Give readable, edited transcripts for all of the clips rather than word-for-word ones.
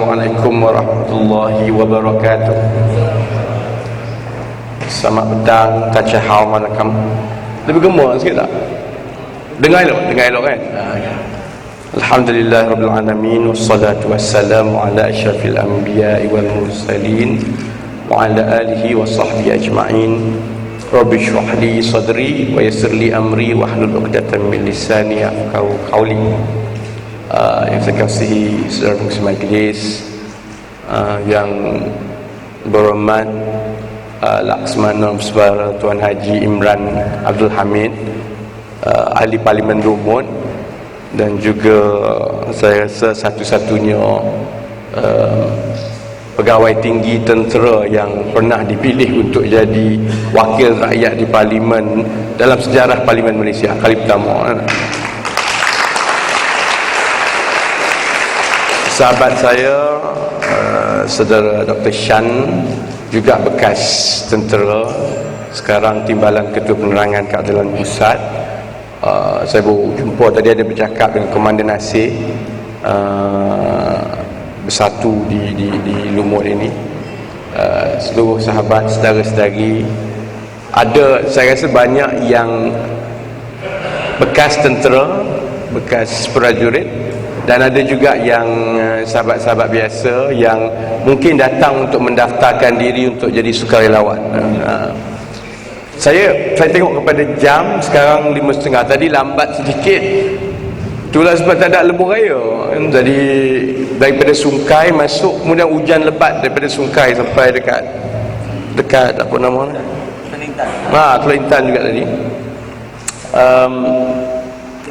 Assalamualaikum warahmatullahi wabarakatuh. Selamat petang, tachahau malakam. Lebih gemuk sikit tak? Dengar elok kan? Alhamdulillah rabbil alamin, wassalatu wassalamu ala asyrafil anbiya'i wal mursalin wa ala alihi wa sahbihi ajma'in. Rabbi shrah li sadri wa yassir li amri wa hlul 'uqdatam min lisani yafqahu qawli. Yang saya kasihi saudara pengurus majlis, yang berhormat Laksamana Persebaya Tuan Haji Imran Abdul Hamid, Ahli Parlimen Lumut, dan juga saya rasa satu-satunya pegawai tinggi tentera yang pernah dipilih untuk jadi wakil rakyat di Parlimen dalam sejarah Parlimen Malaysia kali pertama. Sahabat saya, saudara Dr. Shan, juga bekas tentera, sekarang Timbalan Ketua Penerangan Keadilan Pusat. Saya baru jumpa tadi, ada bercakap dengan Komandan Nasir, bersatu di Lumut ini. Seluruh sahabat, saudara-saudari, ada, saya rasa banyak yang bekas tentera, bekas prajurit, dan ada juga yang sahabat-sahabat biasa yang mungkin datang untuk mendaftarkan diri untuk jadi sukarelawan. Saya tengok kepada jam, sekarang 5.30, tadi lambat sedikit. Itulah sebab tak ada lebuh raya. Jadi daripada Sungai masuk, kemudian hujan lebat daripada Sungai sampai dekat apa nama? Kelantan juga tadi.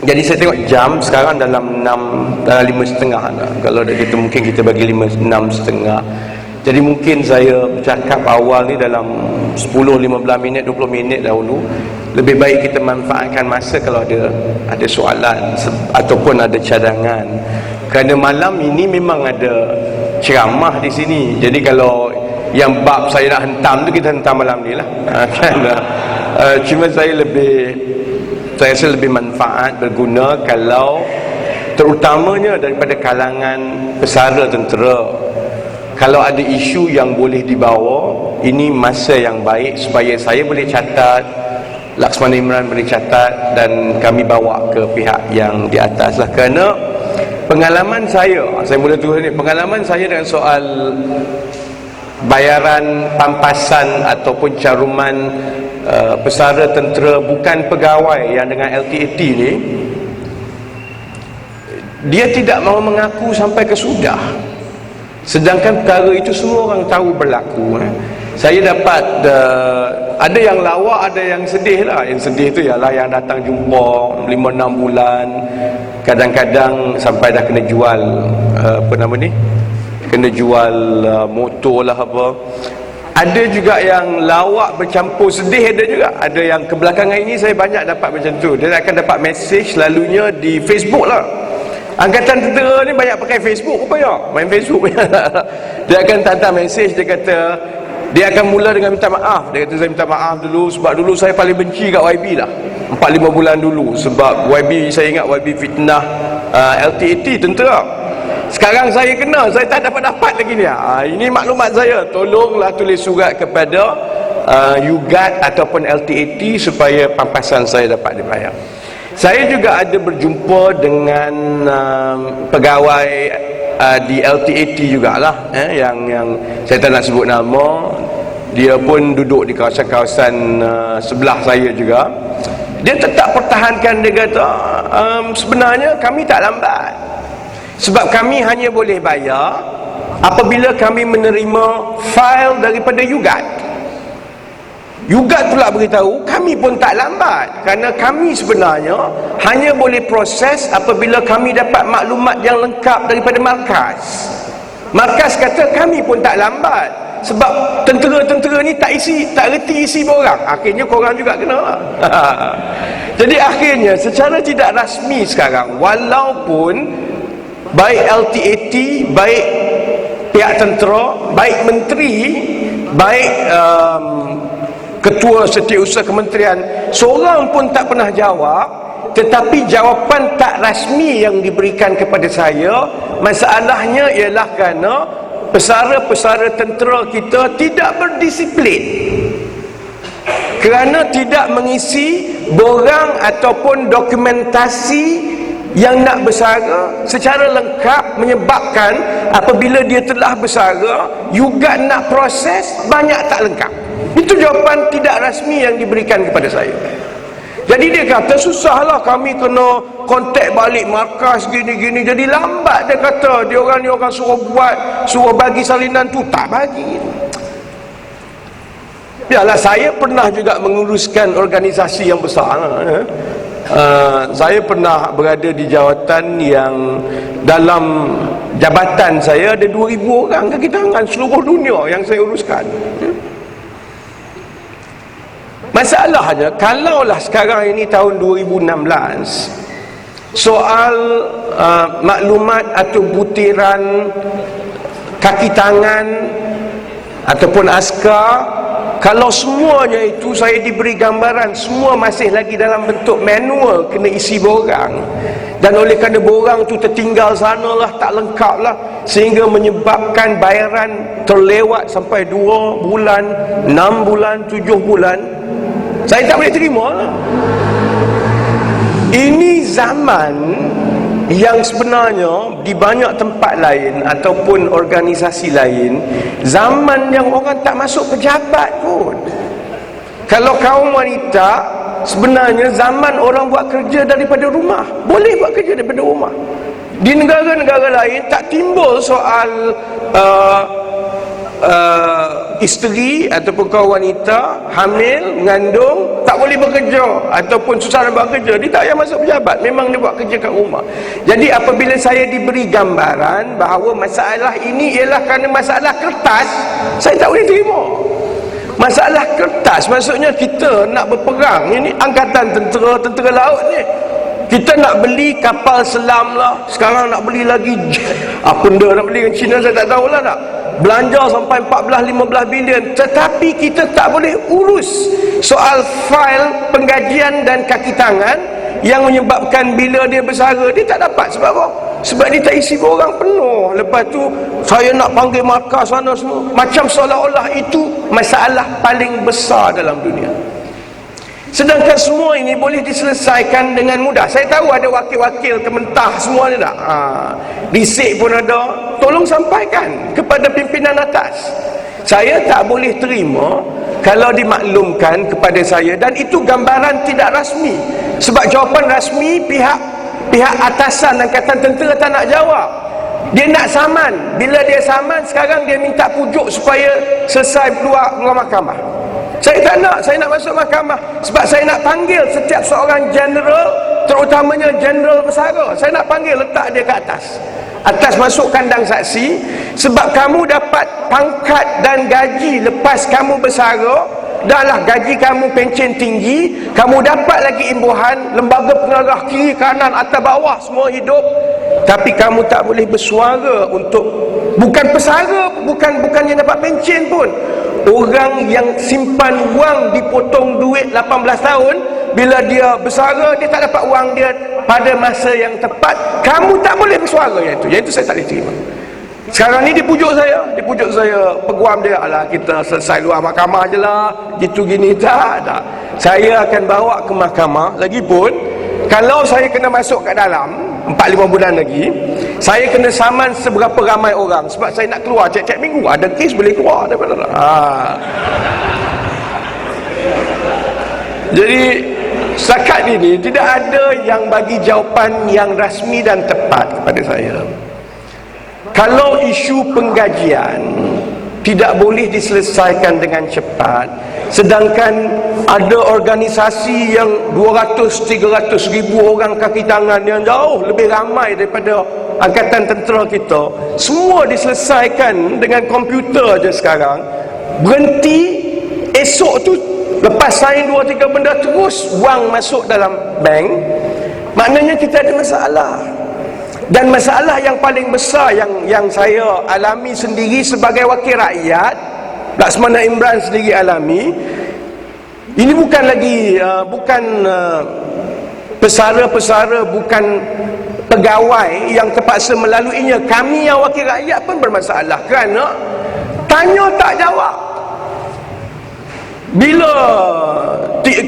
Jadi saya tengok jam sekarang dalam 5.30 lah. Kalau kita mungkin kita bagi 6.30. Jadi mungkin saya bercakap awal ni dalam 10, 15 minit, 20 minit dahulu. Lebih baik kita manfaatkan masa kalau ada soalan ataupun ada cadangan. Kerana malam ini memang ada ceramah di sini. Jadi kalau yang bab saya nak hentam tu, kita hentam malam ni lah. Cuma saya rasa lebih manfaat, berguna kalau terutamanya daripada kalangan pesara tentera, kalau ada isu yang boleh dibawa, ini masa yang baik supaya saya boleh catat, Laksamana Imran boleh catat, dan kami bawa ke pihak yang di atas lah. Kerana pengalaman saya mula turun ni, pengalaman saya dengan soal bayaran pampasan ataupun caruman pesara tentera bukan pegawai yang dengan LTAT ni, dia tidak mahu mengaku sampai ke sudah, sedangkan perkara itu semua orang tahu berlaku. Saya dapat ada yang lawak, ada yang sedih lah. Yang sedih tu ialah yang datang jumpa 5-6 bulan, kadang-kadang sampai dah kena jual kena jual motor lah apa. Ada juga yang lawak bercampur sedih, ada juga. Ada yang kebelakangan ini saya banyak dapat macam tu. Dia akan dapat mesej selalunya di Facebook lah. Angkatan tentera ni banyak pakai Facebook rupanya, main Facebook. Dia akan hantar mesej, dia kata, dia akan mula dengan minta maaf. Dia kata, saya minta maaf dulu sebab dulu saya paling benci kat YB lah 4-5 bulan dulu. Sebab YB, saya ingat YB fitnah LTAT tentera. Sekarang saya kena, saya tak dapat lagi ni. Ini maklumat saya. Tolonglah tulis surat kepada UGAT ataupun LTAT supaya pampasan saya dapat dibayar. Saya juga ada berjumpa dengan pegawai di LTAT jugalah, yang saya tak nak sebut nama. Dia pun duduk di kawasan-kawasan sebelah saya juga. Dia tetap pertahankan, dia kata sebenarnya kami tak lambat, sebab kami hanya boleh bayar apabila kami menerima fail daripada UGAT. UGAT pula beritahu kami pun tak lambat, kerana kami sebenarnya hanya boleh proses apabila kami dapat maklumat yang lengkap daripada markas. Markas kata kami pun tak lambat, sebab tentera-tentera ni tak reti isi borang. Akhirnya korang juga kena. Jadi akhirnya secara tidak rasmi sekarang, walaupun baik LTAT, baik pihak tentera, baik menteri, baik ketua setiausaha kementerian, seorang pun tak pernah jawab tetapi jawapan tak rasmi yang diberikan kepada saya. Masalahnya ialah kerana pesara-pesara tentera kita tidak berdisiplin, kerana tidak mengisi borang ataupun dokumentasi yang nak bersara secara lengkap, menyebabkan apabila dia telah bersara juga nak proses banyak tak lengkap. Itu jawapan tidak rasmi yang diberikan kepada saya. Jadi dia kata susahlah kami kena kontak balik markas gini-gini, jadi lambat. Dia kata dia orang ni orang suruh bagi salinan tu tak bagi. Yalah, saya pernah juga menguruskan organisasi yang besar. Saya pernah berada di jawatan yang dalam jabatan saya ada 2,000 orang kaki tangan seluruh dunia yang saya uruskan. Masalahnya, kalaulah sekarang ini tahun 2016, soal maklumat atau butiran kaki tangan ataupun askar, kalau semuanya itu saya diberi gambaran semua masih lagi dalam bentuk manual, kena isi borang, dan oleh kerana borang tu tertinggal sanalah, tak lengkap lah, sehingga menyebabkan bayaran terlewat sampai 2 bulan, 6 bulan, 7 bulan, saya tak boleh terima lah. Ini zaman yang sebenarnya di banyak tempat lain ataupun organisasi lain, zaman yang orang tak masuk pejabat pun. Kalau kaum wanita, sebenarnya zaman orang buat kerja daripada rumah, boleh buat kerja daripada rumah. Di negara-negara lain tak timbul soal isteri ataupun kaum wanita hamil, mengandung, tak boleh bekerja ataupun susah nak buat kerja, dia tak payah masuk pejabat, memang dia buat kerja kat rumah. Jadi apabila saya diberi gambaran bahawa masalah ini ialah kerana masalah kertas, saya tak boleh terima. Masalah kertas maksudnya kita nak berperang, ini angkatan tentera laut ni, kita nak beli kapal selam lah, sekarang nak beli lagi apa benda nak beli dengan China saya tak tahulah, nak belanja sampai 14-15 bilion, tetapi kita tak boleh urus soal fail penggajian dan kaki tangan yang menyebabkan bila dia bersara dia tak dapat. Sebab apa? Sebab dia tak isi borang penuh. Lepas tu saya nak panggil markas sana semua, macam seolah-olah itu masalah paling besar dalam dunia. Sedangkan semua ini boleh diselesaikan dengan mudah. Saya tahu ada wakil-wakil Kementah semua ni tak? Risik pun ada. Tolong sampaikan kepada pimpinan atas. Saya tak boleh terima kalau dimaklumkan kepada saya, dan itu gambaran tidak rasmi. Sebab jawapan rasmi pihak atasan Angkatan Tentera tak nak jawab. Dia nak saman. Bila dia saman, sekarang dia minta pujuk supaya selesai keluar mahkamah. Saya tak nak, saya nak masuk mahkamah. Sebab saya nak panggil setiap seorang general, terutamanya general bersara. Saya nak panggil, letak dia ke atas. Atas masuk kandang saksi. Sebab kamu dapat pangkat dan gaji lepas kamu bersara, dahlah gaji kamu pencen tinggi, kamu dapat lagi imbuhan, lembaga pengarah kiri kanan atas bawah semua hidup, tapi kamu tak boleh bersuara untuk, bukan pesara, bukan yang dapat pencen pun, orang yang simpan wang dipotong duit 18 tahun, bila dia bersara dia tak dapat wang dia pada masa yang tepat, kamu tak boleh bersuara. Yang itu saya tak boleh terima. Sekarang ni dia pujuk saya, peguam dia, alah kita selesai luar mahkamah je lah, gitu gini. Tak. Saya akan bawa ke mahkamah. Lagipun kalau saya kena masuk kat dalam 4-5 bulan lagi, saya kena saman seberapa ramai orang, sebab saya nak keluar tiap-tiap minggu, ada kes boleh keluar daripada Jadi setakat ini tidak ada yang bagi jawapan yang rasmi dan tepat kepada saya. Kalau isu penggajian tidak boleh diselesaikan dengan cepat, sedangkan ada organisasi yang 200-300 ribu orang kaki tangan yang jauh lebih ramai daripada Angkatan Tentera kita, semua diselesaikan dengan komputer je sekarang, berhenti, esok tu lepas sign 2-3 benda terus wang masuk dalam bank, maknanya kita ada masalah. Dan masalah yang paling besar yang saya alami sendiri sebagai wakil rakyat, Laksmana Imran sendiri alami, ini bukan lagi pesara-pesara bukan pegawai yang terpaksa melaluinya. Kami yang wakil rakyat pun bermasalah kerana tanya tak jawab. Bila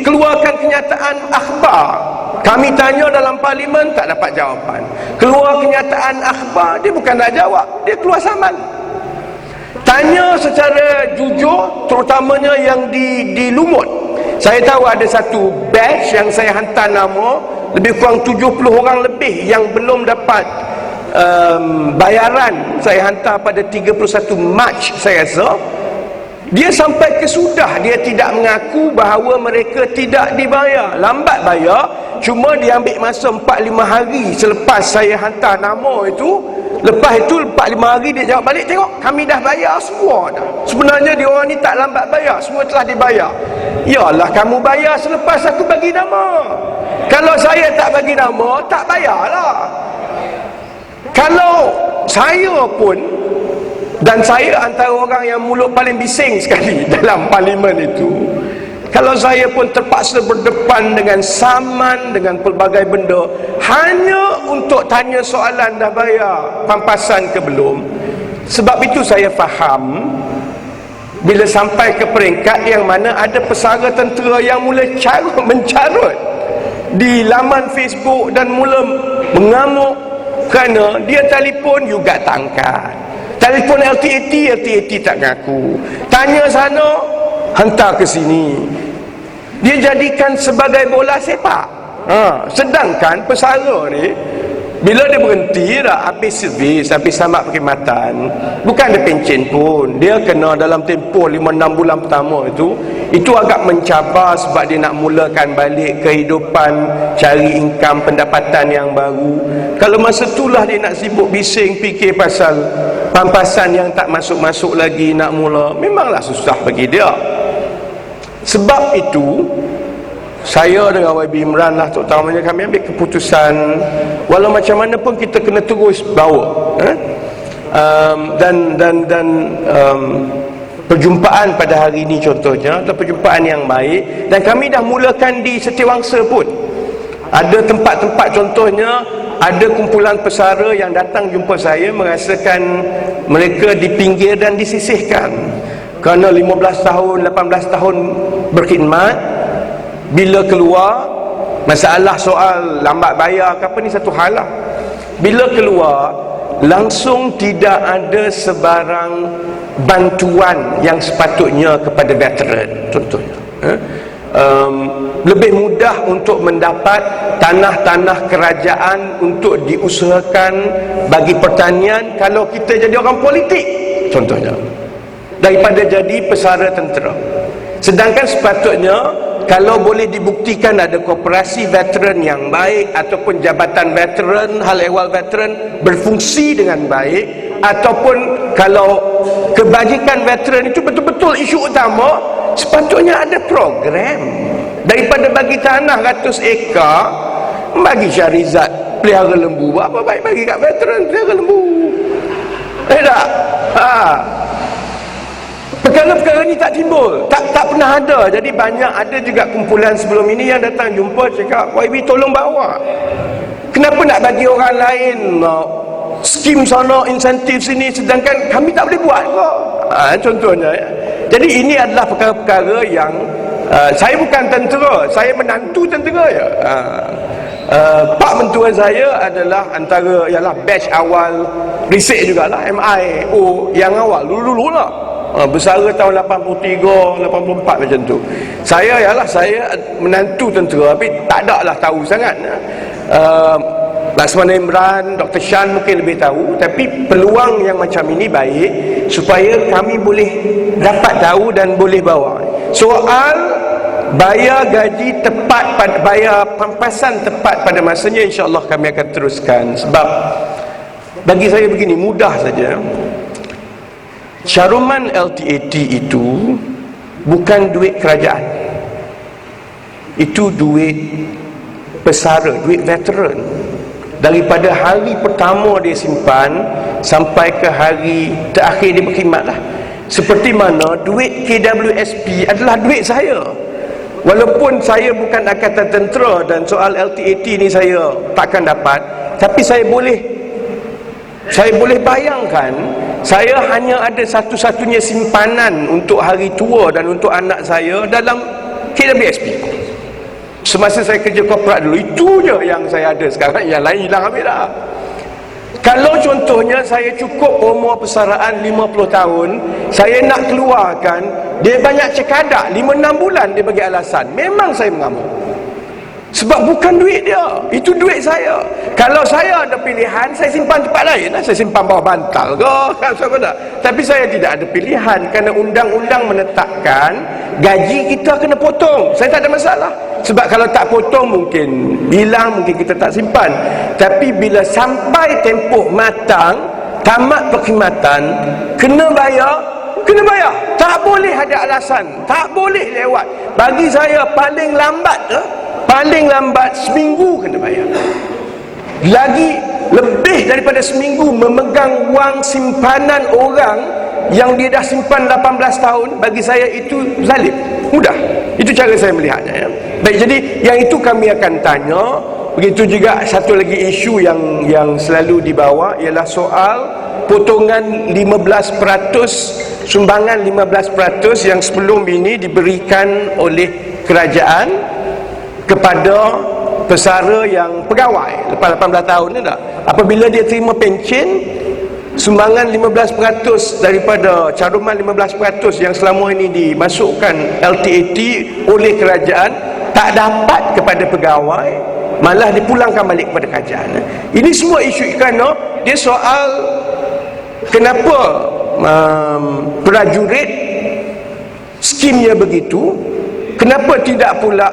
keluarkan kenyataan akhbar, kami tanya dalam parlimen tak dapat jawapan. Keluar kenyataan akhbar, dia bukan nak jawab, dia keluar saman. Tanya secara jujur, terutamanya yang di Lumut. Saya tahu ada satu batch yang saya hantar nama, lebih kurang 70 orang lebih yang belum dapat bayaran. Saya hantar pada 31 Mac saya rasa. Dia sampai kesudah dia tidak mengaku bahawa mereka tidak dibayar, lambat bayar. Cuma dia ambil masa 4-5 hari selepas saya hantar nama itu. Lepas itu 4-5 hari dia jawab balik, tengok kami dah bayar semua dah. Sebenarnya dia orang ni tak lambat bayar, semua telah dibayar. Yalah, kamu bayar selepas aku bagi nama. Kalau saya tak bagi nama, tak bayarlah. Kalau saya pun, dan saya antara orang yang mulut paling bising sekali dalam parlimen itu, kalau saya pun terpaksa berdepan dengan saman, dengan pelbagai benda, hanya untuk tanya soalan dah bayar pampasan ke belum. Sebab itu saya faham bila sampai ke peringkat yang mana ada pesara tentera yang mula mencarut di laman Facebook dan mula mengamuk kerana dia telefon juga tak angkat. Telefon LTAT tak ngaku. Tanya sana, hantar ke sini. Dia jadikan sebagai bola sepak. Sedangkan pesara ni, bila dia berhenti dah, habis servis, habis samat perkhidmatan, bukan ada pencen pun, dia kena dalam tempoh 5-6 bulan pertama itu agak mencabar sebab dia nak mulakan balik kehidupan, cari income, pendapatan yang baru. Kalau masa itulah dia nak sibuk bising fikir pasal pampasan yang tak masuk-masuk lagi nak mula, memanglah susah bagi dia. Sebab itu saya dengan YB Imran lah terutamanya, kami ambil keputusan walau macam mana pun kita kena terus bawa dan perjumpaan pada hari ini contohnya adalah perjumpaan yang baik, dan kami dah mulakan di Setiawangsa pun. Ada tempat-tempat contohnya ada kumpulan pesara yang datang jumpa saya merasakan mereka dipinggir dan disisihkan kerana 15 tahun, 18 tahun berkhidmat. Bila keluar, masalah soal lambat bayar ke apa ni satu hal lah. Bila keluar, langsung tidak ada sebarang bantuan yang sepatutnya kepada veteran contohnya. Lebih mudah untuk mendapat tanah-tanah kerajaan untuk diusahakan bagi pertanian kalau kita jadi orang politik contohnya, daripada jadi pesara tentera. Sedangkan sepatutnya kalau boleh dibuktikan ada koperasi veteran yang baik ataupun jabatan veteran, hal ehwal veteran berfungsi dengan baik, ataupun kalau kebajikan veteran itu betul-betul isu utama, sepatutnya ada program. Daripada bagi tanah 100 ekar bagi Syahrizad pelihara lembu, apa baik bagi kat veteran pelihara lembu. Tak? Perkara-perkara ni tak timbul, tak pernah ada. Jadi banyak ada juga kumpulan sebelum ini yang datang jumpa cakap, YB tolong bawa. Kenapa nak bagi orang lain skim sana, insentif sini, sedangkan kami tak boleh buat kok. Contohnya ya. Jadi ini adalah perkara-perkara yang saya bukan tentera, saya menantu tentera ya. Pak mentua saya adalah antara ialah batch awal risik jugalah, MIO yang awal dulu-dulu lah. Bersara tahun 83, 84 macam tu. Saya menantu tentera, tapi tak ada lah tahu sangat. Laksmana Imran, Dr. Shan mungkin lebih tahu, tapi peluang yang macam ini baik supaya kami boleh dapat tahu dan boleh bawa. Soal bayar gaji tepat, bayar pampasan tepat pada masanya, insya-Allah kami akan teruskan. Sebab bagi saya begini, mudah saja. Caruman LTAT itu bukan duit kerajaan, itu duit pesara, duit veteran. Daripada hari pertama dia simpan sampai ke hari terakhir dia berkhidmat lah. Seperti mana duit KWSP adalah duit saya. walaupun saya bukan Angkatan Tentera dan soal LTAT ni saya takkan dapat, tapi saya boleh bayangkan saya hanya ada satu-satunya simpanan untuk hari tua dan untuk anak saya dalam KWSP. Semasa saya kerja korporat dulu, itu je yang saya ada. Sekarang yang lain hilang habis dah. Kalau contohnya saya cukup umur persaraan 50 tahun, saya nak keluarkan, dia banyak cekadak, 5-6 bulan dia bagi alasan. Memang saya mengamuk. Sebab bukan duit dia, itu duit saya. Kalau saya ada pilihan, saya simpan tempat lain lah. Saya simpan bawah bantal ke, tapi saya tidak ada pilihan, kerana undang-undang menetapkan gaji kita kena potong. Saya tak ada masalah. Sebab kalau tak potong mungkin hilang, mungkin kita tak simpan. Tapi bila sampai tempoh matang, tamat perkhidmatan, kena bayar. Tak boleh ada alasan, tak boleh lewat. Bagi saya paling lambat seminggu kena bayar. Lagi lebih daripada seminggu memegang wang simpanan orang yang dia dah simpan 18 tahun, bagi saya itu zalim. Mudah. Itu cara saya melihatnya, ya. Baik, jadi yang itu kami akan tanya. Begitu juga satu lagi isu yang selalu dibawa ialah soal potongan 15%, sumbangan 15% yang sebelum ini diberikan oleh kerajaan kepada pesara yang pegawai lepas 18 tahun ni dah. Apabila dia terima pencen, sumbangan 15% daripada caruman 15% yang selama ini dimasukkan LTAT oleh kerajaan tak dapat kepada pegawai, malah dipulangkan balik kepada kerajaan. Ini semua isu kerana dia soal kenapa prajurit skimnya begitu, kenapa tidak pula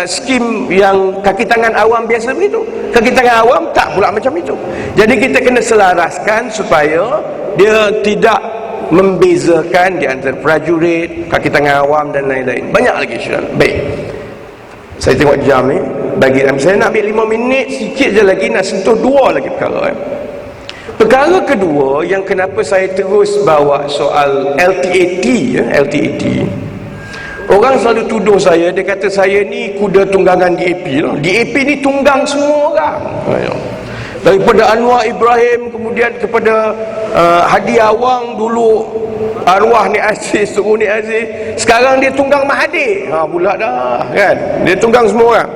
skim yang kaki tangan awam biasa begitu. Kaki tangan awam tak pula macam itu. Jadi kita kena selaraskan supaya dia tidak membezakan di antara prajurit, kaki tangan awam dan lain-lain. Banyak lagi isu. Baik, saya tengok jam ni, saya nak ambil 5 minit sikit je lagi, nak sentuh 2 lagi perkara. Perkara kedua yang kenapa saya terus bawa soal LTAT, LTAT. Orang selalu tuduh saya, dia kata saya ni kuda tunggangan DAP lah. DAP ni tunggang semua orang. Daripada Anwar Ibrahim, kemudian kepada Hadi Awang, dulu arwah Nik Aziz, Tunggu Nik Aziz, sekarang dia tunggang Mahathir. Pula dah kan, dia tunggang semua orang.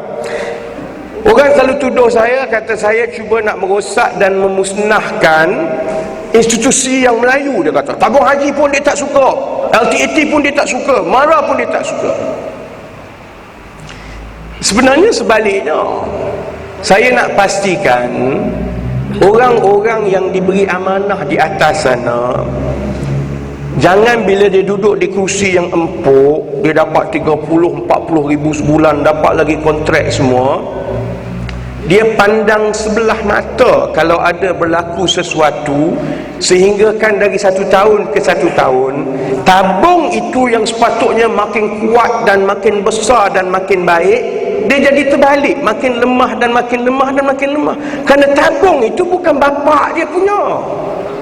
Orang selalu tuduh saya, kata saya cuba nak merosak dan memusnahkan institusi yang Melayu. Dia kata tabung haji pun dia tak suka, LTAT pun dia tak suka, MARA pun dia tak suka. Sebenarnya sebaliknya, saya nak pastikan orang-orang yang diberi amanah di atas sana, jangan bila dia duduk di kerusi yang empuk, dia dapat 30-40 ribu sebulan, dapat lagi kontrak semua, dia pandang sebelah mata kalau ada berlaku sesuatu sehingga kan dari 1 tahun ke 1 tahun tabung itu yang sepatutnya makin kuat dan makin besar dan makin baik, dia jadi terbalik, makin lemah dan makin lemah dan makin lemah. Kerana tabung itu bukan bapak dia punya,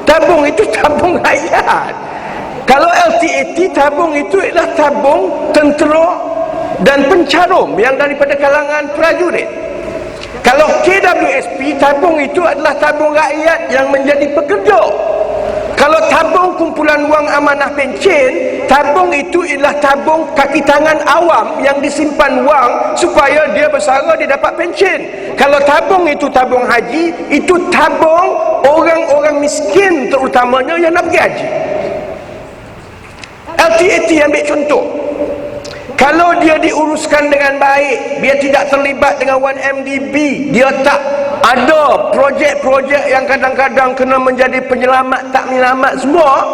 tabung itu tabung rakyat. Kalau LTAT, tabung itu adalah tabung tentera dan pencarum yang daripada kalangan prajurit. Kalau KWSP, tabung itu adalah tabung rakyat yang menjadi pekerja. Kalau tabung kumpulan wang amanah pencen, tabung itu ialah tabung kaki tangan awam yang disimpan wang supaya dia bersara, dia dapat pencen. Kalau tabung itu tabung haji, itu tabung orang-orang miskin terutamanya yang nak pergi haji. LTAT ambil contoh, kalau dia diuruskan dengan baik, dia tidak terlibat dengan 1MDB, dia tak ada projek-projek yang kadang-kadang kena menjadi penyelamat tak menyelamat semua,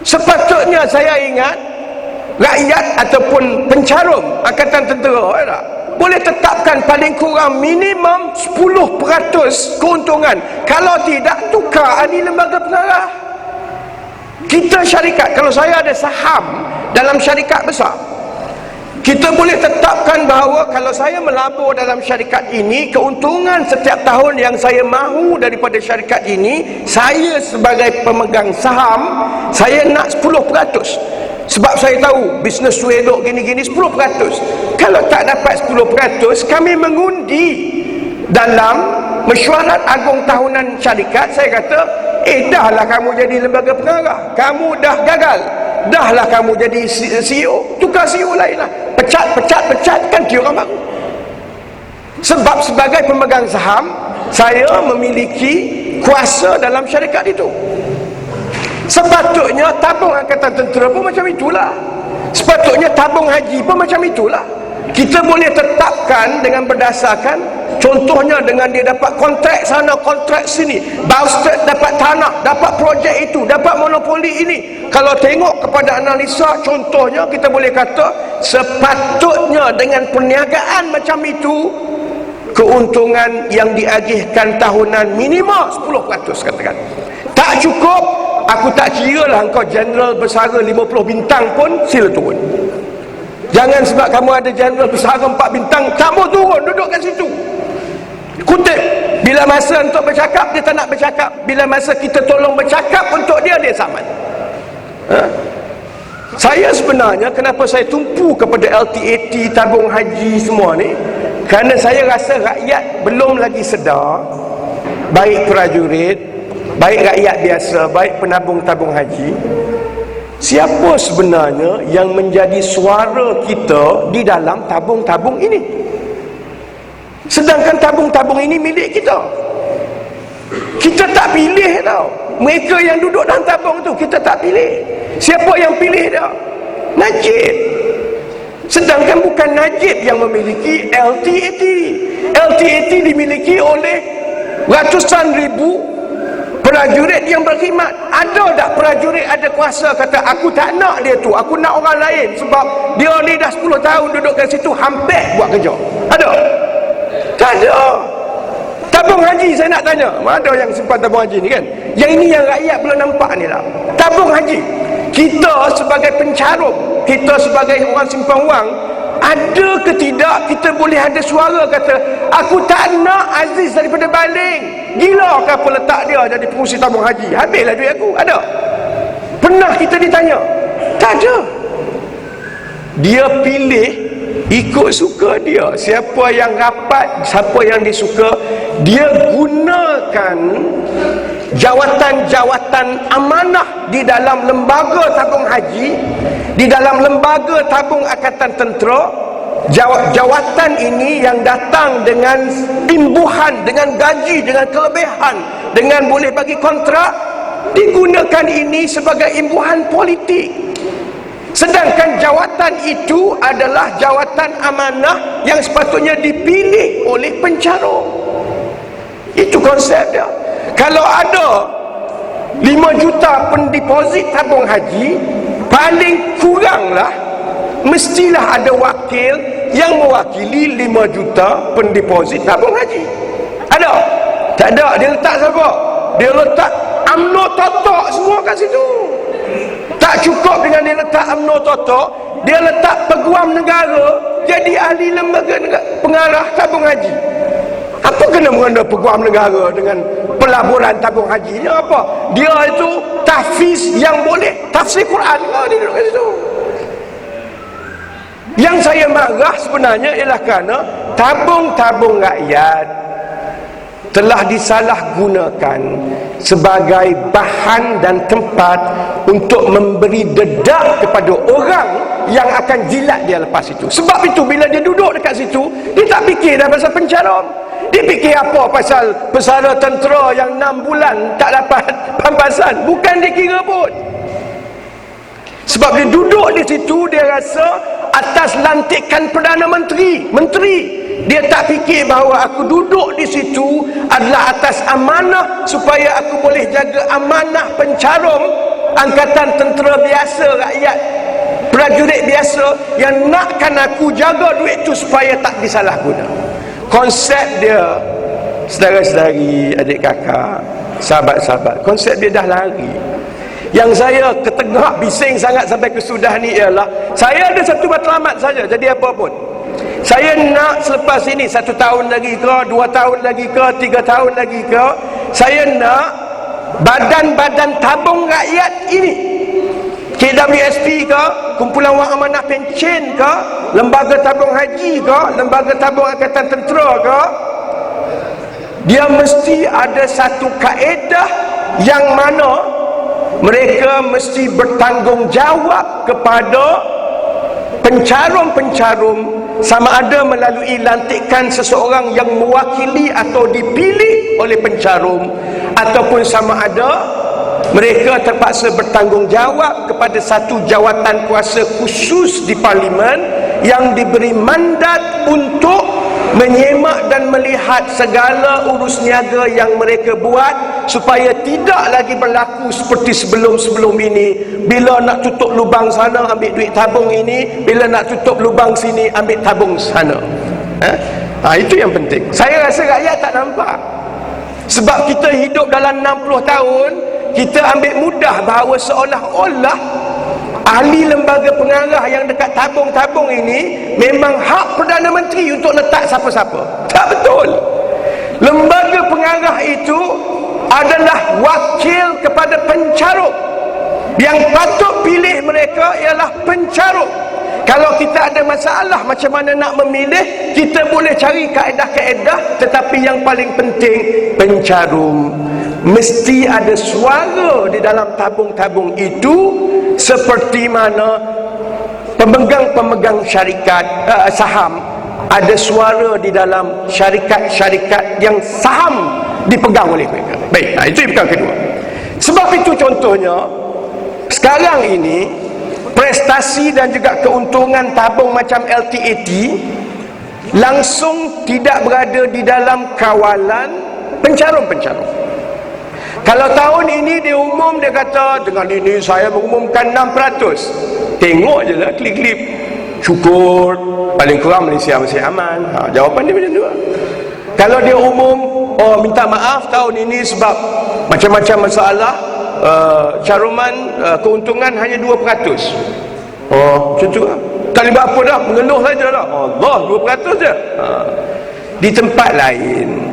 sepatutnya saya ingat rakyat ataupun pencarum Angkatan Tentera boleh tetapkan paling kurang minimum 10% keuntungan. Kalau tidak, tukar ahli lembaga pengarah. Kita syarikat, kalau saya ada saham dalam syarikat besar, kita boleh tetapkan bahawa kalau saya melabur dalam syarikat ini, keuntungan setiap tahun yang saya mahu daripada syarikat ini, saya sebagai pemegang saham, saya nak 10%. Sebab saya tahu bisnes tu elok gini-gini 10%. Kalau tak dapat 10%, kami mengundi dalam mesyuarat agung tahunan syarikat. Saya kata, dahlah kamu jadi lembaga pengarah, kamu dah gagal, dahlah kamu jadi CEO, tukar CEO lain lah, pecat kan dia orang baru. Sebab sebagai pemegang saham, saya memiliki kuasa dalam syarikat itu. Sepatutnya tabung angkatan tentera pun macam itulah. Sepatutnya tabung haji pun macam itulah. Kita boleh tetapkan dengan berdasarkan, contohnya dengan dia dapat kontrak sana, kontrak sini, Baustat dapat tanah, dapat projek itu, dapat monopoli ini. Kalau tengok kepada analisa, contohnya kita boleh kata sepatutnya dengan perniagaan macam itu, keuntungan yang diagihkan tahunan minimum 10% katakan. Tak cukup, aku tak kira lah engkau jeneral bersara 50 bintang pun, sila turun. Jangan sebab kamu ada jeneral bersara 4 bintang, kamu turun, duduk kat situ. Kutip, bila masa untuk bercakap, dia tak nak bercakap. Bila masa kita tolong bercakap untuk dia, dia saman. Saya sebenarnya, kenapa saya tumpu kepada LTAT, tabung haji semua ni, kerana saya rasa rakyat belum lagi sedar, baik prajurit, baik rakyat biasa, baik penabung tabung haji, siapa sebenarnya yang menjadi suara kita di dalam tabung-tabung ini. Sedangkan tabung-tabung ini milik kita. Kita tak pilih tau. Mereka yang duduk dalam tabung tu, kita tak pilih. Siapa yang pilih dia? Najib. Sedangkan bukan Najib yang memiliki LTAT. LTAT dimiliki oleh ratusan ribu prajurit yang berkhidmat. Ada tak prajurit ada kuasa kata aku tak nak dia tu, aku nak orang lain sebab dia ni dah 10 tahun duduk kat situ hampir buat kerja? Ada? Tak ada. Tabung haji saya nak tanya, ada yang simpan tabung haji ni kan? Yang ini yang rakyat belum nampak ni lah. Tabung haji, kita sebagai pencarum, kita sebagai orang simpan wang, ada ke tidak kita boleh ada suara kata aku tak nak Aziz daripada baling. Gila ke apa letak dia jadi pengurusi tabung haji, habislah duit aku? Ada? Pernah kita ditanya? Tak ada. Dia pilih ikut suka dia. Siapa yang rapat, siapa yang disuka, dia gunakan jawatan-jawatan amanah di dalam lembaga tabung haji, di dalam lembaga tabung angkatan tentera. Jawatan ini yang datang dengan imbuhan, dengan gaji, dengan kelebihan, dengan boleh bagi kontrak, digunakan ini sebagai imbuhan politik. Sedangkan jawatan itu adalah jawatan amanah yang sepatutnya dipilih oleh pencarum. Itu konsep dia. Kalau ada 5 juta pendeposit tabung haji, paling kuranglah mestilah ada wakil yang mewakili 5 juta pendeposit tabung haji. Ada? Tak ada. Dia letak siapa? Dia letak UMNO Totok semua kat situ. Tak cukup dengan dia letak UMNO Totok, dia letak peguam negara jadi ahli lembaga pengarah tabung haji. Apa kena mengena peguam negara dengan pelaburan tabung hajinya? Apa? Dia itu tahfiz yang boleh tafsir Quran lah, dia duduk kat situ. Yang saya marah sebenarnya ialah kerana tabung-tabung rakyat telah disalahgunakan sebagai bahan dan tempat untuk memberi dedak kepada orang yang akan jilat dia lepas itu. Sebab itu bila dia duduk dekat situ, dia tak fikir dah pasal pencarum. Dia fikir apa pasal pesara tentera yang 6 bulan tak dapat pampasan. Bukan dia kira pun. Sebab dia duduk di situ, dia rasa atas lantikan Perdana Menteri. Dia tak fikir bahawa aku duduk di situ adalah atas amanah supaya aku boleh jaga amanah pencarum angkatan tentera biasa, rakyat prajurit biasa yang nakkan aku jaga duit tu supaya tak disalahguna. Konsep dia, saudara-saudari, adik kakak, sahabat-sahabat, konsep dia dah lari. Yang saya ketengah bising sangat sampai kesudah ni ialah saya ada satu matlamat saja, jadi apa pun saya nak selepas ini 1 tahun lagi ke, 2 tahun lagi ke, 3 tahun lagi ke, saya nak badan-badan tabung rakyat ini KWSP ke, Kumpulan Wang Amanah Pencen ke, Lembaga Tabung Haji ke, Lembaga Tabung Angkatan Tentera ke, dia mesti ada satu kaedah yang mana mereka mesti bertanggungjawab kepada pencarum-pencarum, sama ada melalui lantikan seseorang yang mewakili atau dipilih oleh pencarum, ataupun sama ada mereka terpaksa bertanggungjawab kepada satu jawatan kuasa khusus di parlimen yang diberi mandat untuk menyemak dan melihat segala urus niaga yang mereka buat supaya tidak lagi berlaku seperti sebelum-sebelum ini. Bila nak tutup lubang sana ambil duit tabung ini, bila nak tutup lubang sini ambil tabung sana. Itu yang penting. Saya rasa rakyat tak nampak. Sebab kita hidup dalam 60 tahun, kita ambil mudah bahawa seolah-olah ahli lembaga pengarah yang dekat tabung-tabung ini memang hak Perdana Menteri untuk letak siapa-siapa. Tak betul. Lembaga pengarah itu adalah wakil kepada pencarum. Yang patut pilih mereka ialah pencarum. Kalau kita ada masalah macam mana nak memilih, kita boleh cari kaedah-kaedah, tetapi yang paling penting pencarum. Mesti ada suara di dalam tabung-tabung itu, seperti mana pemegang-pemegang syarikat saham ada suara di dalam syarikat-syarikat yang saham dipegang oleh mereka. Baik, itu yang perkara kedua. Sebab itu contohnya sekarang ini prestasi dan juga keuntungan tabung macam LTAT langsung tidak berada di dalam kawalan pencarum-pencarum. Kalau tahun ini dia umum, dia kata dengan ini saya mengumumkan 6%. Tengok je lah klip-klip. Syukur, paling kurang Malaysia masih aman. Jawapan dia macam tu. Kalau dia umum, minta maaf tahun ini sebab macam-macam masalah, caruman keuntungan hanya 2%. Macam tu lah. Tak boleh apa dah, mengeluh saja lah. Allah, 2% je. Di tempat lain,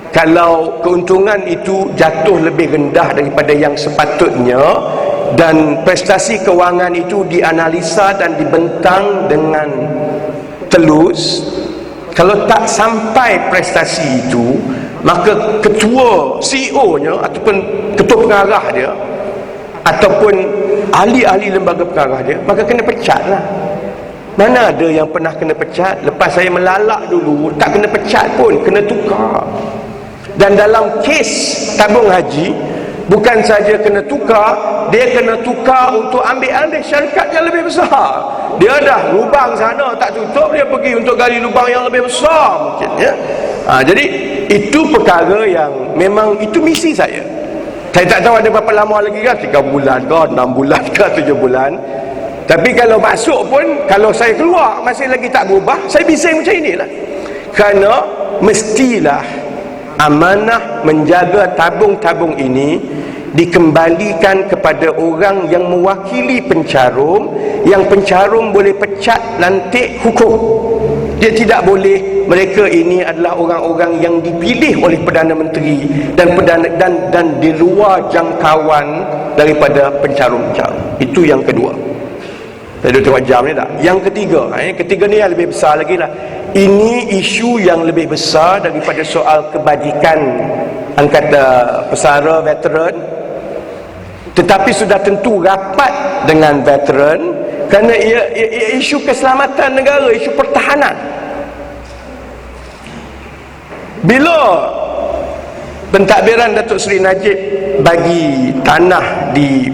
kalau keuntungan itu jatuh lebih rendah daripada yang sepatutnya dan prestasi kewangan itu dianalisa dan dibentang dengan telus, kalau tak sampai prestasi itu, maka ketua CEO-nya ataupun ketua pengarah dia ataupun ahli-ahli lembaga pengarah dia, maka kena pecat lah. Mana ada yang pernah kena pecat? Lepas saya melalak dulu, tak kena pecat pun, kena tukar. Dan dalam kes tabung haji, bukan saja kena tukar, dia kena tukar untuk ambil syarikat yang lebih besar. Dia dah lubang sana tak tutup, dia pergi untuk gali lubang yang lebih besar mungkin, ya. Jadi itu perkara yang memang itu misi saya. Saya tak tahu ada berapa lama lagi kan, 3 bulan ke 6 bulan ke 7 bulan. Tapi kalau masuk pun, kalau saya keluar masih lagi tak berubah, saya bising macam inilah. Kerana mestilah amanah menjaga tabung-tabung ini dikembalikan kepada orang yang mewakili pencarum, yang pencarum boleh pecat lantik hukum. Dia tidak boleh, mereka ini adalah orang-orang yang dipilih oleh Perdana Menteri dan di luar jangkauan daripada pencarum-pencarum. Itu yang kedua. Saya dah tengok jam ni tak? Yang ketiga ni yang lebih besar lagi lah. Ini isu yang lebih besar daripada soal kebajikan angkatan pesara veteran, tetapi sudah tentu rapat dengan veteran kerana ia isu keselamatan negara, isu pertahanan. Bila pentadbiran Datuk Seri Najib bagi tanah di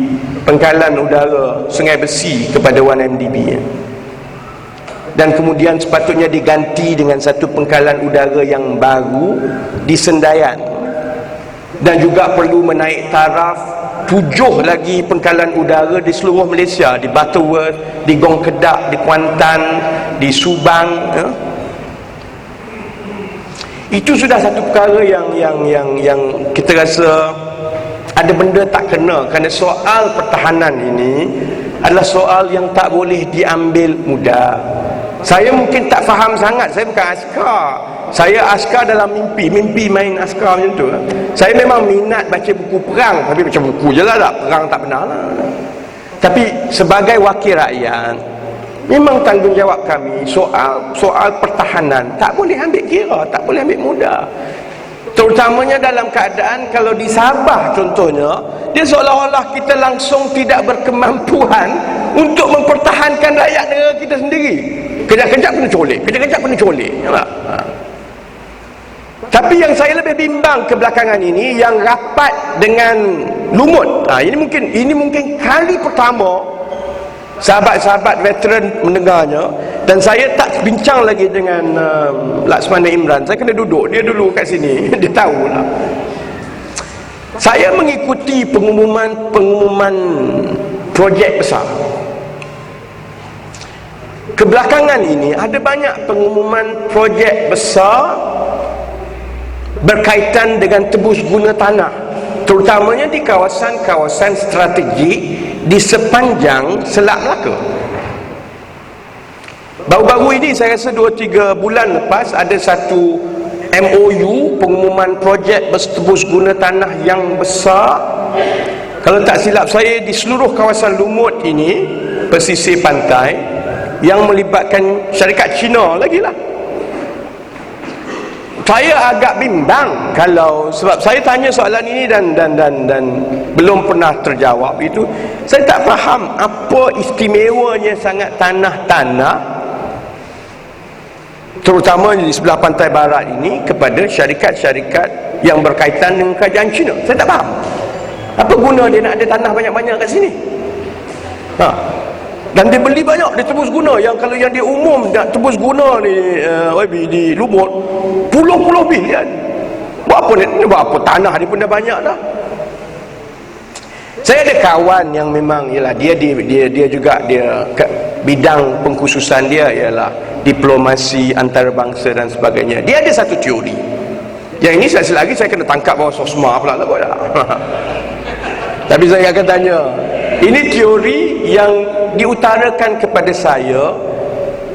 pangkalan udara Sungai Besi kepada 1MDB, dan kemudian sepatutnya diganti dengan satu pangkalan udara yang baru di Sendayan, dan juga perlu menaik taraf 7 lagi pangkalan udara di seluruh Malaysia, di Butterworth, di Gong Kedak, di Kuantan, di Subang, ya. Itu sudah satu perkara yang kita rasa ada benda tak kena, kerana soal pertahanan ini adalah soal yang tak boleh diambil mudah. Saya mungkin tak faham sangat, saya bukan askar. Saya askar dalam mimpi main askar macam tu. Saya memang minat baca buku perang, tapi baca buku je lah, perang tak benar lah. Tapi sebagai wakil rakyat, memang tanggungjawab kami soal pertahanan tak boleh ambil kira, tak boleh ambil mudah. Terutamanya dalam keadaan kalau di Sabah contohnya, dia seolah-olah kita langsung tidak berkemampuan untuk mempertahankan rakyat negara kita sendiri. Kejap-kejap kena colik, kejap-kejap kena colik. Tapi yang saya lebih bimbang kebelakangan ini, yang rapat dengan Lumut. Ini mungkin kali pertama sahabat-sahabat veteran mendengarnya, dan saya tak bincang lagi dengan Laksmana Imran. Saya kena duduk, dia dulu kat sini. Dia tahulah. Saya mengikuti pengumuman projek besar. Kebelakangan ini ada banyak pengumuman projek besar berkaitan dengan tebus guna tanah, terutamanya di kawasan-kawasan strategik di sepanjang Selat Melaka. Baru-baru ini, saya rasa 2-3 bulan lepas, ada satu MOU, pengumuman projek bertebus guna tanah yang besar. Kalau tak silap saya, di seluruh kawasan Lumut ini, pesisir pantai, yang melibatkan syarikat Cina lagi lah. Saya agak bimbang sebab saya tanya soalan ini dan belum pernah terjawab itu. Saya tak faham apa istimewanya sangat tanah-tanah, terutama di sebelah pantai barat ini, kepada syarikat-syarikat yang berkaitan dengan kerajaan Cina. Saya tak faham apa guna dia nak ada tanah banyak-banyak kat sini. Dan dia beli banyak, dia tebus guna. Yang kalau yang dia umum nak tebus guna ni di Lumut, puluh-puluh bilion. Buat apa tanah dia pun dah banyak dah. Saya ada kawan yang memang dia juga bidang pengkhususan dia ialah diplomasi antarabangsa dan sebagainya. Dia ada satu teori. Yang ini lagi saya kena tangkap bawah sosma pula lah. Tapi saya akan tanya, ini teori yang diutarakan kepada saya,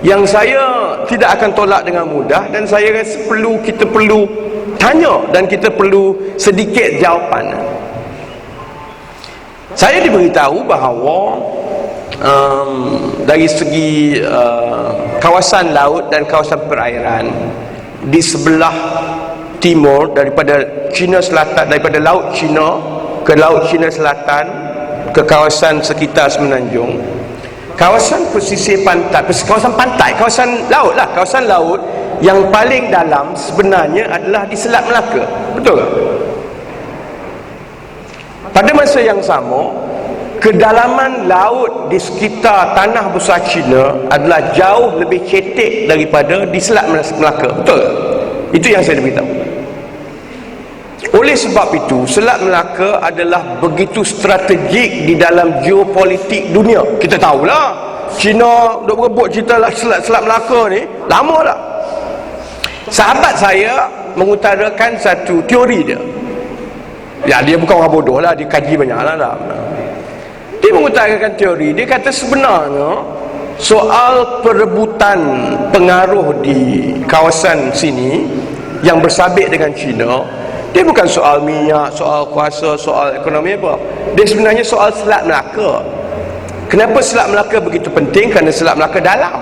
yang saya tidak akan tolak dengan mudah, dan saya rasa kita perlu tanya dan kita perlu sedikit jawapan. Saya diberitahu bahawa dari segi kawasan laut dan kawasan perairan di sebelah timur daripada China Selatan, daripada Laut China ke Laut China Selatan, ke kawasan sekitar Semenanjung, kawasan pesisir pantai, kawasan laut yang paling dalam sebenarnya adalah di Selat Melaka. Betul tak? Pada masa yang sama, kedalaman laut di sekitar tanah besar China adalah jauh lebih cetek daripada di Selat Melaka. Betul tak? Itu yang saya beritahu. Oleh sebab itu, Selat Melaka adalah begitu strategik di dalam geopolitik dunia. Kita tahulah, China duk berebut cerita Selat Melaka ni lama dah. Sahabat saya mengutarakan satu teori dia. Ya, dia bukan orang bodoh lah, dia kaji banyak lah. Dia mengutarakan teori, dia kata sebenarnya soal perebutan pengaruh di kawasan sini yang bersabit dengan China, dia bukan soal minyak, soal kuasa, soal ekonomi apa. Dia sebenarnya soal Selat Melaka. Kenapa Selat Melaka begitu penting? Kerana Selat Melaka dalam.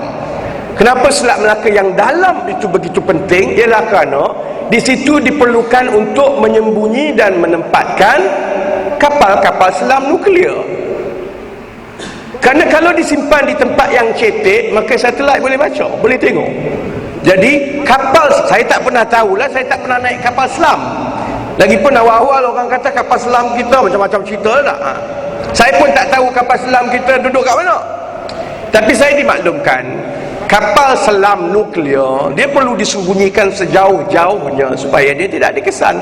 Kenapa Selat Melaka yang dalam itu begitu penting? Ialah kerana di situ diperlukan untuk menyembunyi dan menempatkan kapal-kapal selam nuklear. Kerana kalau disimpan di tempat yang cetek, maka satelit boleh baca, boleh tengok. Jadi kapal, saya tak pernah tahulah, saya tak pernah naik kapal selam. Lagipun awal-awal orang kata kapal selam kita macam-macam cerita tak. Saya pun tak tahu kapal selam kita duduk kat mana. Tapi saya dimaklumkan, kapal selam nuklear dia perlu disembunyikan sejauh-jauhnya supaya dia tidak dikesan.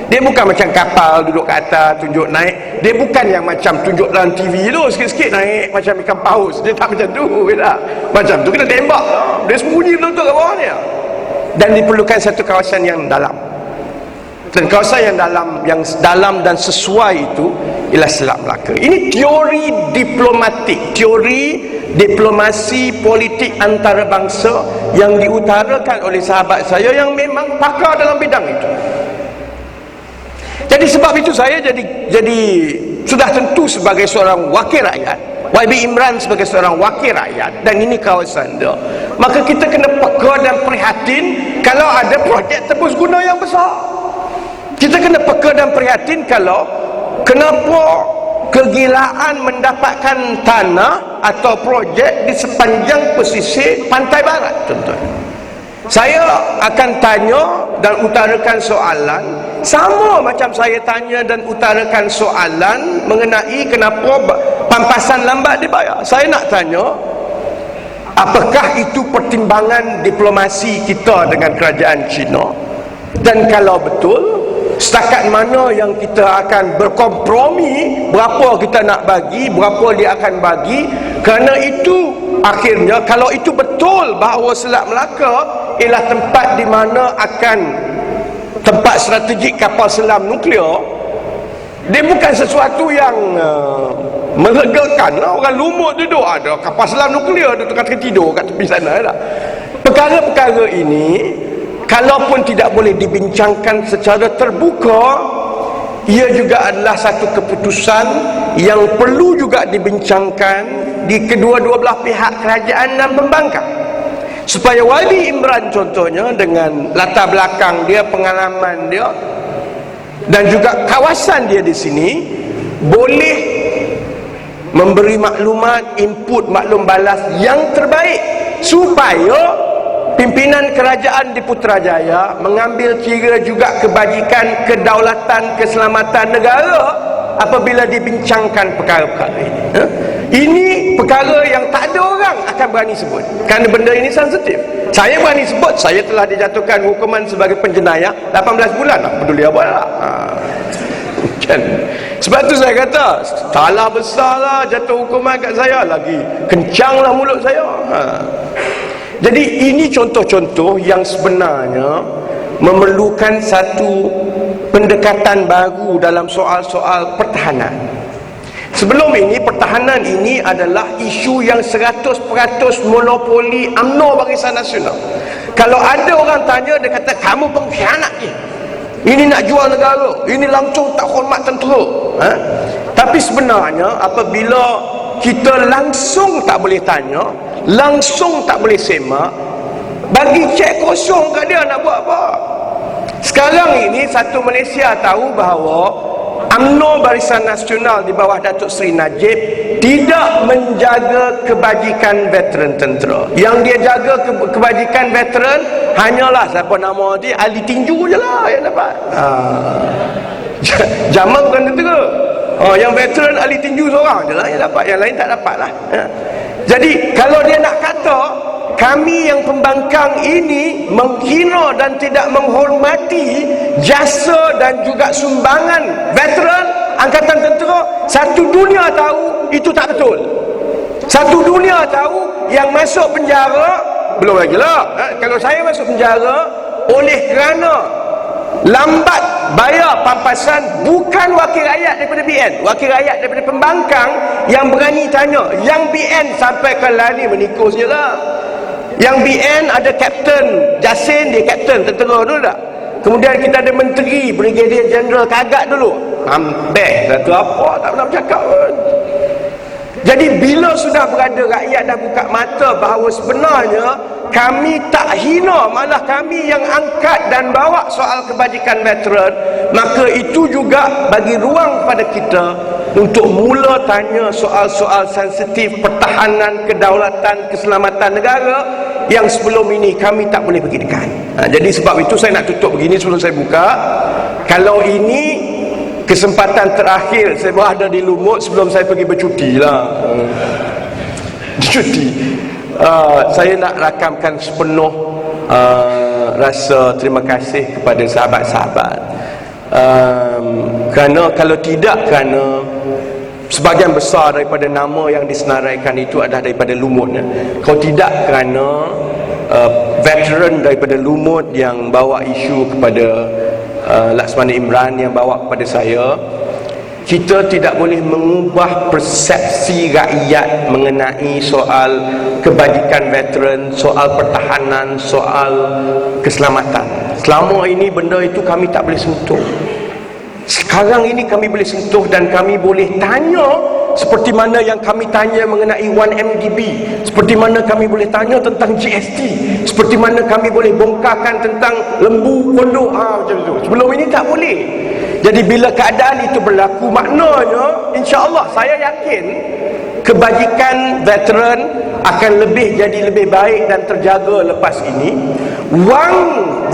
Dia bukan macam kapal duduk kat atas, tunjuk naik. Dia bukan yang macam tunjuk dalam TV tu, sikit-sikit naik macam ikan paus. Dia tak macam tu tak? Macam tu kena tembak. Dia sembunyi betul-betul kat bawah ni. Dan diperlukan satu kawasan yang dalam. Dan kawasan yang dalam dan sesuai itu ialah Selat Melaka. Ini teori diplomatik, teori diplomasi politik antarabangsa yang diutarakan oleh sahabat saya yang memang pakar dalam bidang itu. Jadi sebab itu saya jadi sudah tentu sebagai seorang wakil rakyat, YB Imran sebagai seorang wakil rakyat dan ini kawasan dia, maka kita kena peka dan prihatin kalau ada projek tebus guna yang besar. Kita kena peka dan prihatin kalau kenapa kegilaan mendapatkan tanah atau projek di sepanjang pesisir pantai barat contohnya. Saya akan tanya dan utarakan soalan sama macam saya tanya dan utarakan soalan mengenai kenapa pampasan lambat dibayar. Saya nak tanya, apakah itu pertimbangan diplomasi kita dengan kerajaan China? Dan kalau betul, setakat mana yang kita akan berkompromi, berapa kita nak bagi, berapa dia akan bagi. Kerana itu akhirnya, kalau itu betul bahawa Selat Melaka ialah tempat di mana akan tempat strategik kapal selam nuklear, dia bukan sesuatu yang melegakan lah. Orang lumut duduk ada kapal selam nuklear dia tengah tidur kat tepi sana lah. Perkara-perkara ini kalaupun tidak boleh dibincangkan secara terbuka, ia juga adalah satu keputusan yang perlu juga dibincangkan di kedua-dua belah pihak kerajaan dan pembangkang, supaya YB Imran contohnya dengan latar belakang dia, pengalaman dia dan juga kawasan dia di sini boleh memberi maklumat, input, maklum balas yang terbaik supaya pimpinan kerajaan di Putrajaya mengambil kira juga kebajikan, kedaulatan, keselamatan negara apabila dibincangkan perkara-perkara ini. Ini perkara yang tak ada orang akan berani sebut kerana benda ini sensitif. Saya berani sebut, saya telah dijatuhkan hukuman sebagai penjenayah 18 bulan lah, peduli apa lah. Kan? Sebab tu saya kata salah besar lah jatuh hukuman kat saya, lagi kencanglah mulut saya. Jadi ini contoh-contoh yang sebenarnya memerlukan satu pendekatan baru dalam soal-soal pertahanan. Sebelum ini, pertahanan ini adalah isu yang 100% monopoli UMNO Barisan Nasional. Kalau ada orang tanya, dia kata kamu pengkhianat ni, ini nak jual negara, ini langsung tak hormat tentera. Tapi sebenarnya apabila kita langsung tak boleh tanya, langsung tak boleh semak, bagi cek kosong kat dia nak buat apa. Sekarang ini satu Malaysia tahu bahawa UMNO Barisan Nasional di bawah Datuk Seri Najib tidak menjaga kebajikan veteran tentera. Yang dia jaga kebajikan veteran hanyalah siapa nama dia, ahli tinju je lah yang dapat. Jamal bukan tentera. Yang veteran ahli tinju seorang je lah yang dapat, yang lain tak dapat lah. Jadi kalau dia nak kata kami yang pembangkang ini menghina dan tidak menghormati jasa dan juga sumbangan veteran angkatan tentera, satu dunia tahu itu tak betul. Satu dunia tahu yang masuk penjara, belum lagi lah kalau saya masuk penjara oleh kerana lambat bayar pampasan, bukan wakil rakyat daripada BN, wakil rakyat daripada pembangkang yang berani tanya. Yang BN sampai ke lani menikus je lah. Yang BN ada Kapten Jasin, dia Kapten tentera dulu tak. Kemudian kita ada Menteri Brigadier General Kagat dulu, ambeh satu apa tak pernah bercakap pun. Jadi bila sudah berada rakyat dah buka mata bahawa sebenarnya kami tak hina, malah kami yang angkat dan bawa soal kebajikan veteran, maka itu juga bagi ruang pada kita untuk mula tanya soal-soal sensitif pertahanan, kedaulatan, keselamatan negara yang sebelum ini kami tak boleh pergi dekat. Jadi sebab itu saya nak tutup begini sebelum saya buka. Kalau ini kesempatan terakhir saya berada di Lumut sebelum saya pergi bercuti lah. Cuti. Saya nak rakamkan sepenuh rasa terima kasih kepada sahabat-sahabat. Kerana kalau tidak, kerana sebahagian besar daripada nama yang disenaraikan itu adalah daripada Lumut. Kalau tidak kerana veteran daripada Lumut yang bawa isu kepada Laksmana Imran, yang bawa kepada saya, kita tidak boleh mengubah persepsi rakyat mengenai soal kebajikan veteran, soal pertahanan, soal keselamatan. Selama ini benda itu kami tak boleh sentuh. Sekarang ini kami boleh sentuh dan kami boleh tanya seperti mana yang kami tanya mengenai 1MDB, seperti mana kami boleh tanya tentang GST, seperti mana kami boleh bongkarkan tentang lembu pondok, macam tu. Sebelum ini tak boleh. Jadi bila keadaan itu berlaku, maknanya insya-Allah saya yakin kebajikan veteran akan jadi lebih baik dan terjaga lepas ini. Wang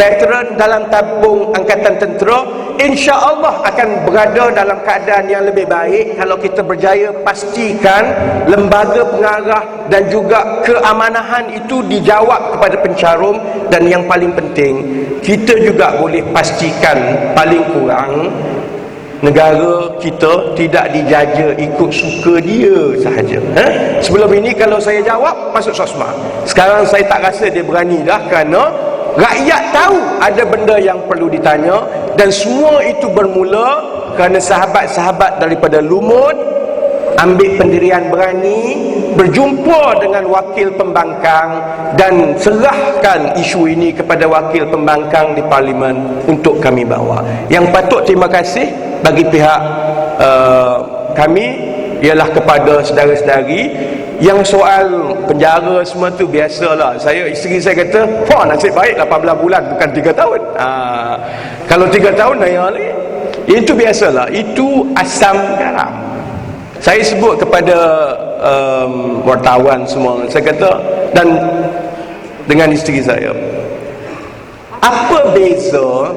veteran dalam tabung angkatan tentera insya-Allah akan berada dalam keadaan yang lebih baik kalau kita berjaya pastikan lembaga pengarah dan juga keamanahan itu dijawab kepada pencarum. Dan yang paling penting, kita juga boleh pastikan paling kurang negara kita tidak dijaja ikut suka dia sahaja. Sebelum ini kalau saya jawab masuk sosma. Sekarang saya tak rasa dia berani dah, kerana rakyat tahu ada benda yang perlu ditanya. Dan semua itu bermula kerana sahabat-sahabat daripada Lumut ambil pendirian berani, berjumpa dengan wakil pembangkang dan serahkan isu ini kepada wakil pembangkang di Parlimen untuk kami bawa. Yang patut terima kasih bagi pihak kami ialah kepada saudara-saudari. Yang soal penjara semua tu biasalah. Isteri saya kata, wah nasib baik 18 bulan bukan 3 tahun. Kalau 3 tahun naya lagi. Itu biasalah, itu asam garam. Saya sebut kepada wartawan semua, saya kata, dan dengan isteri saya, apa beza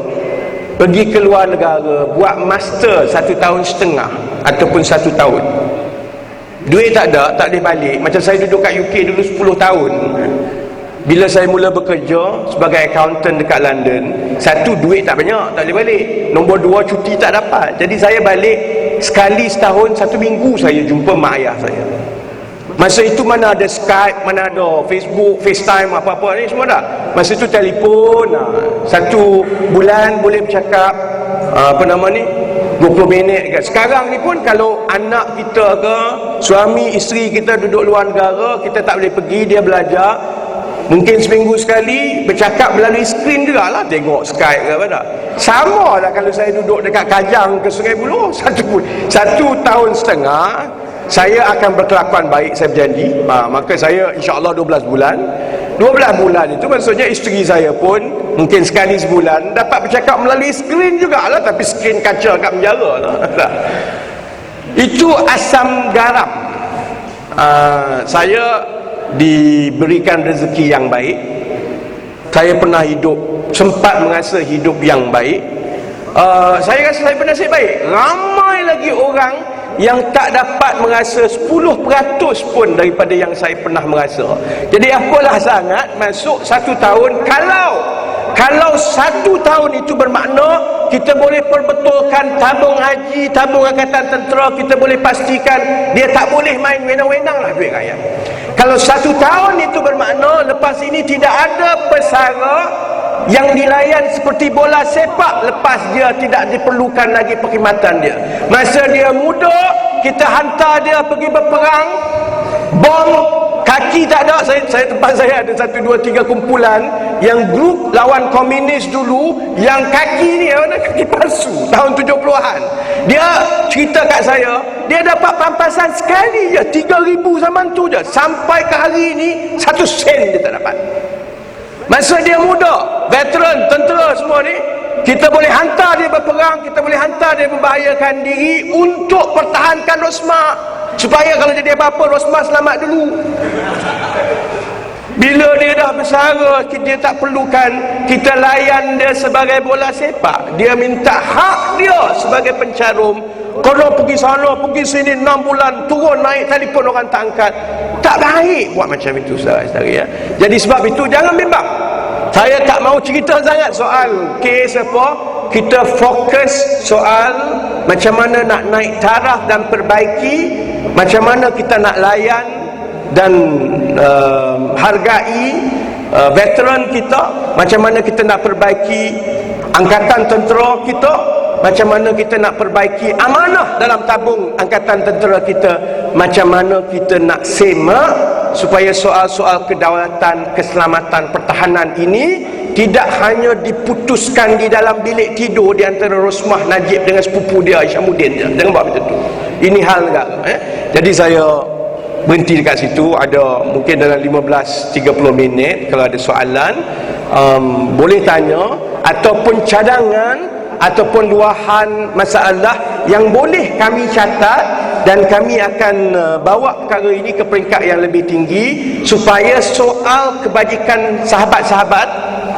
pergi ke luar negara buat master 1,5 tahun ataupun 1 tahun, duit tak ada, tak boleh balik. Macam saya duduk kat UK dulu 10 tahun. Bila saya mula bekerja sebagai accountant dekat London, satu, duit tak banyak, tak boleh balik. Nombor dua, cuti tak dapat. Jadi saya balik sekali setahun, 1 minggu saya jumpa mak ayah saya. Masa itu mana ada Skype, mana ada Facebook, FaceTime, apa-apa ni semua dah. Masa itu telefon, 1 bulan boleh bercakap 20 minit kan. Sekarang ni pun kalau anak kita ke suami isteri kita duduk luar negara, kita tak boleh pergi, dia belajar, mungkin seminggu sekali bercakap melalui skrin juga lah, tengok Skype ke apa tak. Sama lah kalau saya duduk dekat Kajang ke Sungai Buloh, 1 tahun setengah saya akan berkelakuan baik, saya berjanji. Maka saya insya-Allah 12 bulan. 12 bulan itu maksudnya isteri saya pun mungkin sekali sebulan dapat bercakap melalui skrin jugalah, tapi skrin kaca kat penjara lah. Itu asam garam. Saya diberikan rezeki yang baik. Saya pernah sempat merasa hidup yang baik. Saya rasa saya bernasib baik. Ramai lagi orang yang tak dapat merasa 10% pun daripada yang saya pernah merasa. Jadi apalah sangat masuk 1 tahun, kalau 1 tahun itu bermakna kita boleh perbetulkan tabung haji, tabung angkatan tentera, kita boleh pastikan dia tak boleh main wenang-wenang lah duit rakyat. Kalau 1 tahun itu bermakna lepas ini tidak ada pesara yang dilayan seperti bola sepak lepas dia tidak diperlukan lagi perkhidmatan dia. Masa dia muda, kita hantar dia pergi berperang, bom, kaki tak ada. Tempat saya ada 1, 2, 3 kumpulan yang grup lawan komunis dulu, yang kaki ni kaki palsu tahun 70-an. Dia cerita kat saya, dia dapat pampasan sekali je 3,000 zaman tu je, sampai ke hari ni 1 sen dia tak dapat. Masa dia muda, veteran, tentera semua ni, kita boleh hantar dia berperang, kita boleh hantar dia membahayakan diri untuk pertahankan Rosmah, supaya kalau jadi apa-apa Rosmah selamat dulu. Bila dia dah bersara, dia tak perlukan kita layan dia sebagai bola sepak. Dia minta hak dia sebagai pencarum. Kalau pergi sana, pergi sini 6 bulan, turun naik telefon orang tak angkat. Tak baik buat macam itu, saudara-saudari ya. Jadi sebab itu jangan bimbang. Saya tak mau cerita sangat soal kes apa. Kita fokus soal macam mana nak naik taraf dan perbaiki, macam mana kita nak layan dan hargai veteran kita, macam mana kita nak perbaiki angkatan tentera kita, macam mana kita nak perbaiki amanah dalam tabung angkatan tentera kita, macam mana kita nak semak supaya soal-soal kedaulatan, keselamatan, pertahanan ini tidak hanya diputuskan di dalam bilik tidur di antara Rosmah Najib dengan sepupu dia Isyamuddin je. Jangan buat macam tu. Ini hal negara. Jadi saya berhenti dekat situ. Ada mungkin dalam 15-30 minit. Kalau ada soalan boleh tanya, ataupun cadangan, ataupun luahan masalah yang boleh kami catat, dan kami akan bawa perkara ini ke peringkat yang lebih tinggi supaya soal kebajikan sahabat-sahabat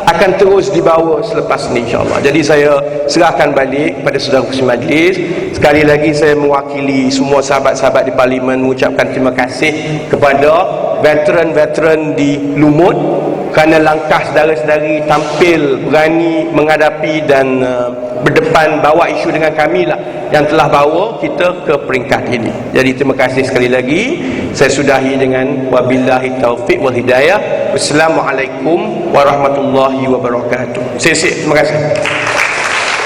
akan terus dibawa selepas ini, insyaAllah. Jadi saya serahkan balik kepada saudara Kursi Majlis. Sekali lagi saya mewakili semua sahabat-sahabat di Parlimen mengucapkan terima kasih kepada veteran-veteran di Lumut kerana langkah saudara-saudari tampil berani menghadapi dan berdepan bawa isu dengan kami lah yang telah bawa kita ke peringkat ini. Jadi terima kasih sekali lagi. Saya sudahi dengan wabillahi taufiq wal hidayah. Wassalamualaikum warahmatullahi wabarakatuh. Terima kasih.